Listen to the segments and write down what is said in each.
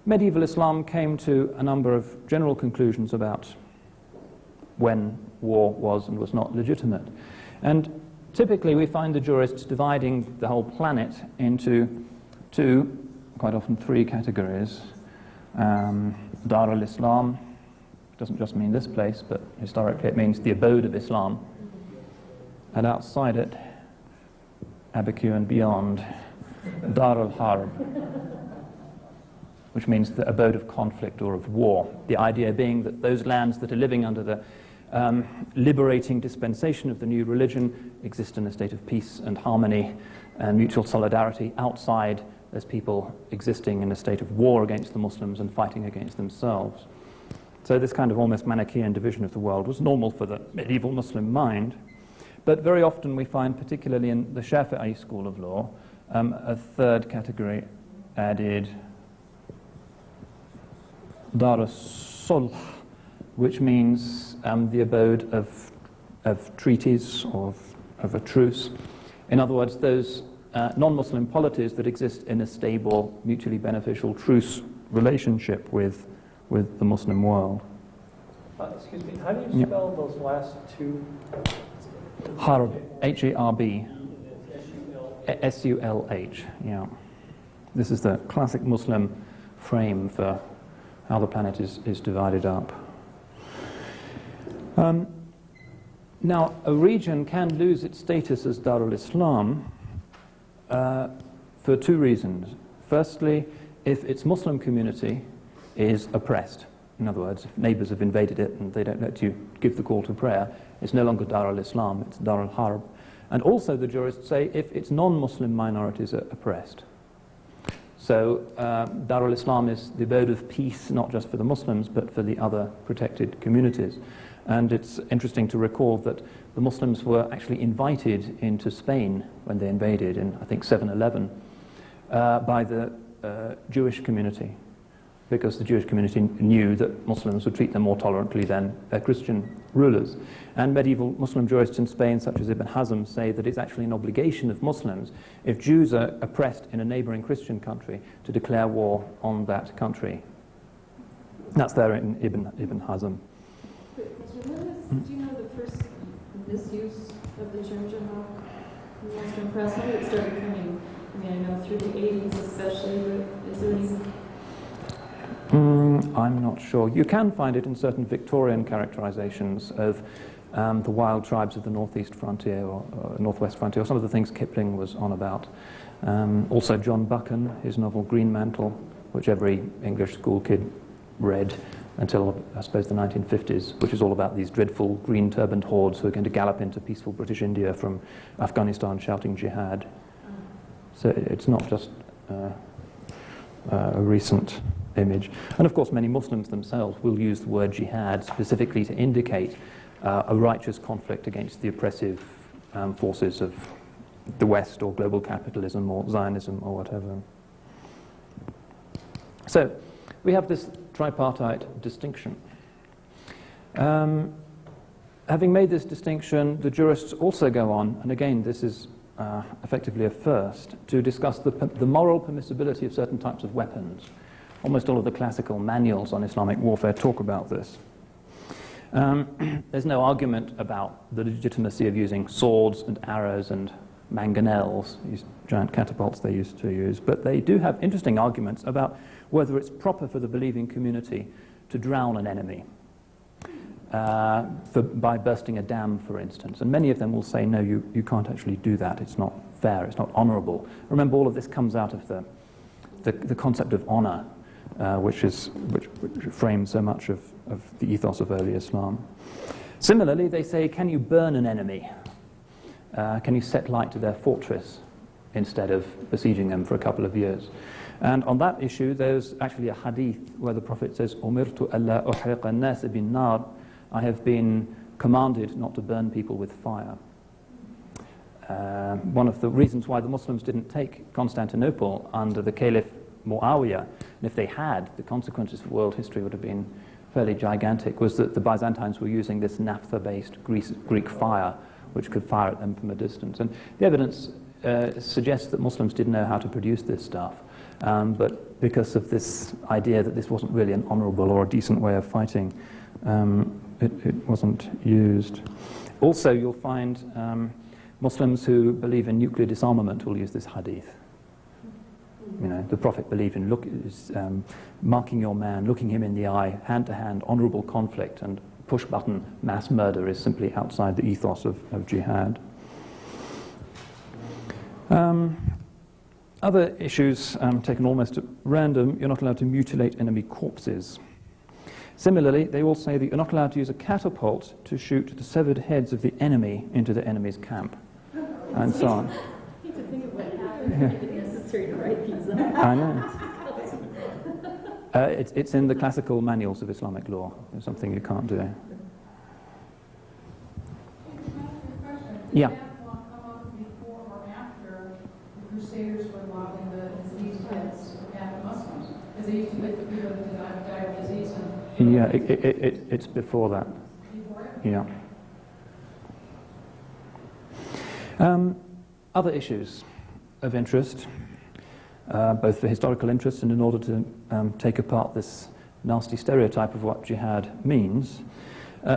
Medieval Islam came to a number of general conclusions about when war was and was not legitimate. And typically we find the jurists dividing the whole planet into two, quite often three categories. Dar al Islam doesn't just mean this place, but historically it means the abode of Islam. And outside it, Abiquiu and beyond, Dar al Harb, which means the abode of conflict or of war. The idea being that those lands that are living under the liberating dispensation of the new religion exist in a state of peace and harmony and mutual solidarity. Outside, there's people existing in a state of war against the Muslims and fighting against themselves. So this kind of almost Manichaean division of the world was normal for the medieval Muslim mind, but very often we find, particularly in the Shafi'i school of law, a third category added, Dar al Sulh, which means the abode of treaties, of a truce. In other words, those non-Muslim polities that exist in a stable, mutually beneficial truce relationship with the Muslim world. Excuse me, how do you spell those last two? Harb, H-A-R-B, S-U-L-H, yeah. This is the classic Muslim frame for how the planet is divided up. Now, a region can lose its status as Dar al Islam for two reasons. Firstly, if its Muslim community is oppressed. In other words, if neighbors have invaded it and they don't let you give the call to prayer, it's no longer Dar al Islam, it's Dar al Harb. And also the jurists say if its non-Muslim minorities are oppressed. So Dar al Islam is the abode of peace, not just for the Muslims, but for the other protected communities. And it's interesting to recall that the Muslims were actually invited into Spain when they invaded in, I think, 711 by the Jewish community, because the Jewish community knew that Muslims would treat them more tolerantly than their Christian rulers. And medieval Muslim jurists in Spain, such as Ibn Hazm, say that it's actually an obligation of Muslims, if Jews are oppressed in a neighboring Christian country, to declare war on that country. That's there in Ibn Hazm. Do you know the first misuse of the term jihad in the Western press? How did it start becoming? I mean, I know through the 80s especially, but is there any... I'm not sure. You can find it in certain Victorian characterizations of the wild tribes of the northeast frontier or northwest frontier, or some of the things Kipling was on about. Also John Buchan, his novel Greenmantle, which every English school kid read until, I suppose, the 1950s, which is all about these dreadful green turbaned hordes who are going to gallop into peaceful British India from Afghanistan shouting jihad. So it's not just a recent image. And of course many Muslims themselves will use the word jihad specifically to indicate a righteous conflict against the oppressive forces of the West or global capitalism or Zionism or whatever. So we have this tripartite distinction. Having made this distinction, the jurists also go on, and again this is effectively a first, to discuss the moral permissibility of certain types of weapons. Almost all of the classical manuals on Islamic warfare talk about this. There's no argument about the legitimacy of using swords and arrows and mangonels, these giant catapults they used to use, but they do have interesting arguments about whether it's proper for the believing community to drown an enemy by bursting a dam, for instance. And many of them will say, no, you can't actually do that. It's not fair. It's not honorable. Remember, all of this comes out of the concept of honor, which frames so much of the ethos of early Islam. Similarly, they say, can you burn an enemy? Can you set light to their fortress instead of besieging them for a couple of years? And on that issue, there's actually a hadith where the Prophet says, "Umirtu alla uhriqa an-nas bin nar." I have been commanded not to burn people with fire. One of the reasons why the Muslims didn't take Constantinople under the Caliph Muawiyah, and if they had, the consequences for world history would have been fairly gigantic, was that the Byzantines were using this naphtha-based Greek fire, which could fire at them from a distance. And the evidence suggests that Muslims didn't know how to produce this stuff. but because of this idea that this wasn't really an honorable or a decent way of fighting, it wasn't used. Also, you'll find Muslims who believe in nuclear disarmament will use this hadith. You know, the Prophet believed in marking your man, looking him in the eye, hand-to-hand, honorable conflict, and push-button mass murder is simply outside the ethos of jihad. Other issues taken almost at random: you're not allowed to mutilate enemy corpses. Similarly, they all say that you're not allowed to use a catapult to shoot the severed heads of the enemy into the enemy's camp, and so on. I need to think of what happened. It is necessary to write these up. I know. It's in the classical manuals of Islamic law. It's something you can't do. Yeah. Come up before or after the Crusaders were lobbing the disease heads at the Muslims? Because they used to get the people that died of disease. Yeah, it's before that. Before it? Yeah. Other issues of interest, both for historical interest and in order to take apart this nasty stereotype of what jihad means.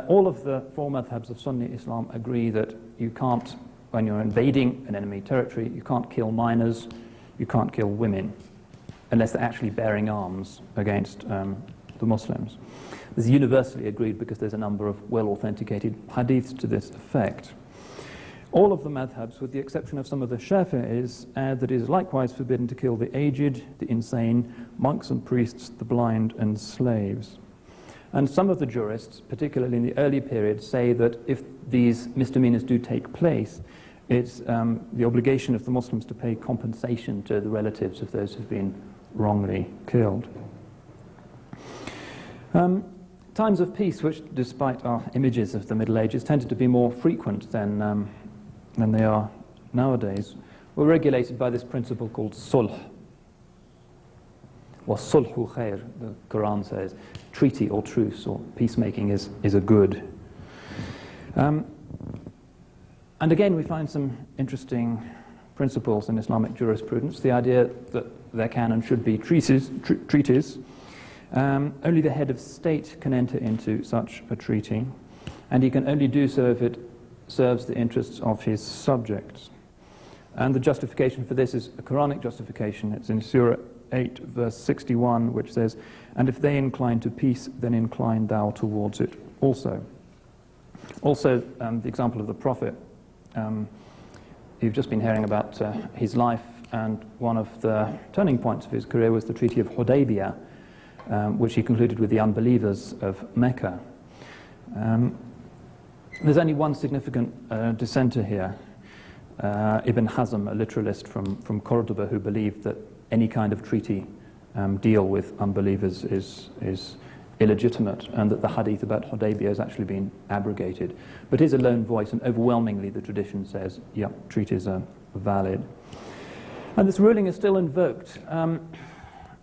All of the four madhabs of Sunni Islam agree that you can't, when you're invading an enemy territory, you can't kill minors, you can't kill women, unless they're actually bearing arms against the Muslims. This is universally agreed because there's a number of well-authenticated hadiths to this effect. All of the madhabs, with the exception of some of the Shafi'is, add that it is likewise forbidden to kill the aged, the insane, monks and priests, the blind and slaves. And some of the jurists, particularly in the early period, say that if these misdemeanors do take place, it's the obligation of the Muslims to pay compensation to the relatives of those who've been wrongly killed. Times of peace, which despite our images of the Middle Ages tended to be more frequent than they are nowadays, were regulated by this principle called sulh. وَالصُّلْحُ خَيْرٌ, the Quran says, treaty or truce or peacemaking is a good. And again, we find some interesting principles in Islamic jurisprudence. The idea that there can and should be treaties. Only the head of state can enter into such a treaty, and he can only do so if it serves the interests of his subjects. And the justification for this is a Quranic justification. It's in Surah 8, verse 61, which says, "And if they incline to peace, then incline thou towards it also." Also, the example of the Prophet. You've just been hearing about his life, and one of the turning points of his career was the Treaty of Hudaybiyyah, which he concluded with the unbelievers of Mecca. There's only one significant dissenter here, Ibn Hazm, a literalist from Cordoba, who believed that any kind of treaty deal with unbelievers is illegitimate, and that the hadith about Hudaybiyah has actually been abrogated. But he's a lone voice, and overwhelmingly the tradition says, yeah, treaties are valid. And this ruling is still invoked.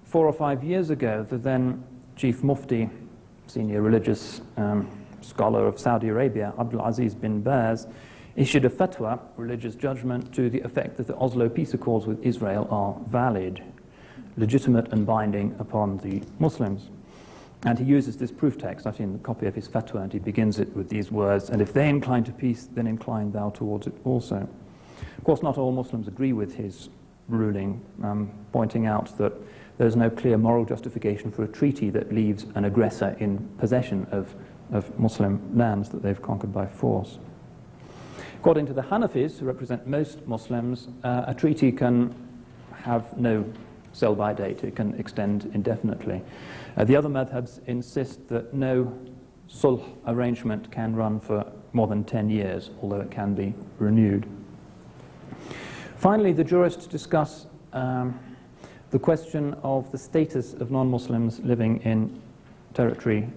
4 or 5 years ago, the then Chief Mufti, senior religious scholar of Saudi Arabia, Abdul Aziz bin Baz, issued a fatwa, religious judgment, to the effect that the Oslo peace accords with Israel are valid, legitimate and binding upon the Muslims. And he uses this proof text. I've seen the copy of his fatwa, and he begins it with these words, "And if they incline to peace, then incline thou towards it also." Of course, not all Muslims agree with his ruling, pointing out that there's no clear moral justification for a treaty that leaves an aggressor in possession of Muslim lands that they've conquered by force. According to the Hanafis, who represent most Muslims, a treaty can have no sell-by date. It can extend indefinitely. The other madhabs insist that no sulh arrangement can run for more than 10 years, although it can be renewed. Finally, the jurists discuss the question of the status of non-Muslims living in territory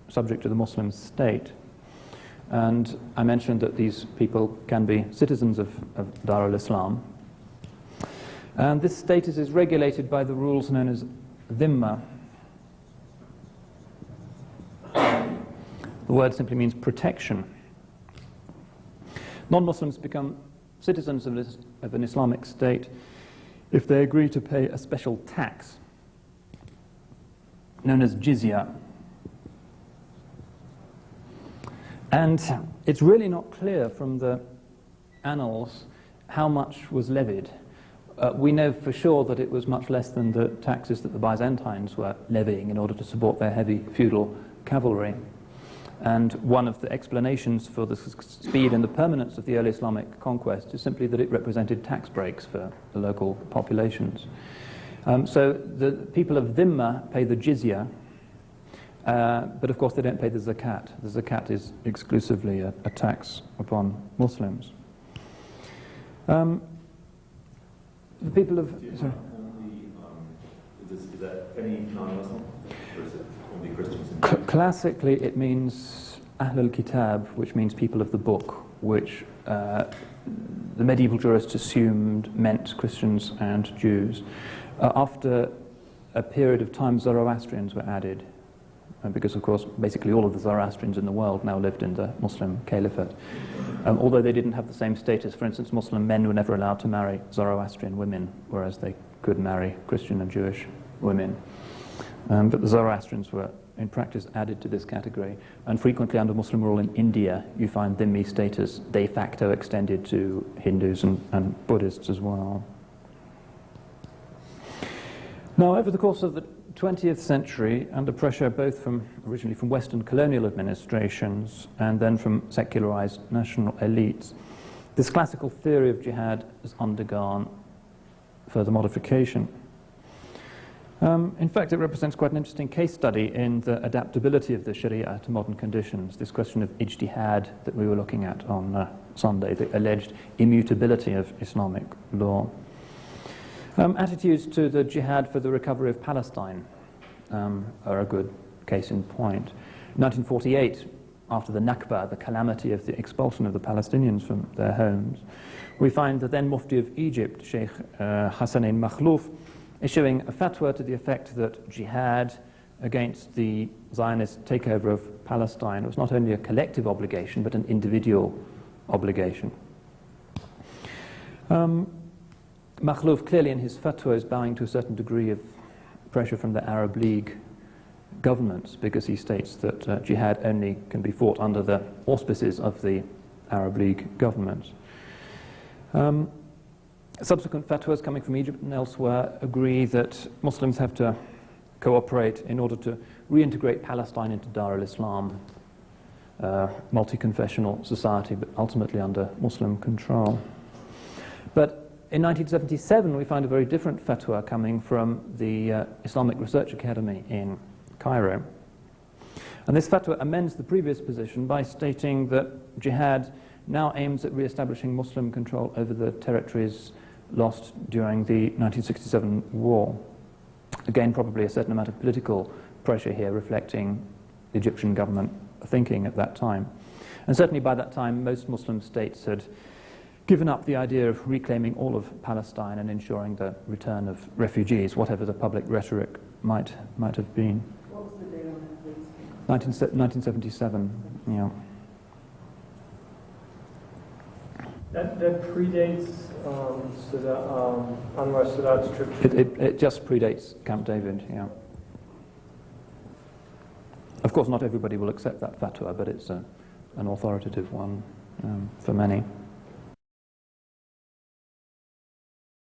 subject to the Muslim state. And I mentioned that these people can be citizens of Dar al Islam. And this status is regulated by the rules known as dhimma. The word simply means protection. Non-Muslims become citizens of an Islamic state if they agree to pay a special tax known as Jiziya. And it's really not clear from the annals how much was levied. We know for sure that it was much less than the taxes that the Byzantines were levying in order to support their heavy feudal cavalry. And one of the explanations for the speed and the permanence of the early Islamic conquest is simply that it represented tax breaks for the local populations. So the people of Dhimma pay the jizya, but of course they don't pay the zakat. The zakat is exclusively a tax upon Muslims. The people of... Sorry. Is that any non-Muslim, or is it only Christians? Classically, it means Ahlal Kitab, which means people of the book, which the medieval jurists assumed meant Christians and Jews. After a period of time, Zoroastrians were added, because, of course, basically all of the Zoroastrians in the world now lived in the Muslim caliphate. Although they didn't have the same status. For instance, Muslim men were never allowed to marry Zoroastrian women, whereas they could marry Christian and Jewish women. But the Zoroastrians were, in practice, added to this category. And frequently under Muslim rule in India, you find dhimmi status de facto extended to Hindus and Buddhists as well. Now, over the course of the 20th century, under pressure both originally from Western colonial administrations and then from secularized national elites, this classical theory of jihad has undergone further modification. In fact, it represents quite an interesting case study in the adaptability of the Sharia to modern conditions, this question of ijtihad that we were looking at on Sunday, the alleged immutability of Islamic law. Attitudes to the jihad for the recovery of Palestine are a good case in point. In 1948, after the Nakba, the calamity of the expulsion of the Palestinians from their homes, we find the then Mufti of Egypt, Sheikh Hassanein Makhlouf, issuing a fatwa to the effect that jihad against the Zionist takeover of Palestine was not only a collective obligation, but an individual obligation. Makhlouf clearly in his fatwa is bowing to a certain degree of pressure from the Arab League governments, because he states that jihad only can be fought under the auspices of the Arab League governments. Subsequent fatwas coming from Egypt and elsewhere agree that Muslims have to cooperate in order to reintegrate Palestine into Dar al Islam, multi-confessional society, but ultimately under Muslim control. But in 1977, we find a very different fatwa coming from the Islamic Research Academy in Cairo. And this fatwa amends the previous position by stating that jihad now aims at re-establishing Muslim control over the territories lost during the 1967 war. Again, probably a certain amount of political pressure here, reflecting the Egyptian government thinking at that time. And certainly by that time, most Muslim states had given up the idea of reclaiming all of Palestine and ensuring the return of refugees, whatever the public rhetoric might have been. What was the date on that, please? 1977, yeah. That predates Anwar Sadat's trip. It just predates Camp David, yeah. Of course, not everybody will accept that fatwa, but it's an authoritative one for many.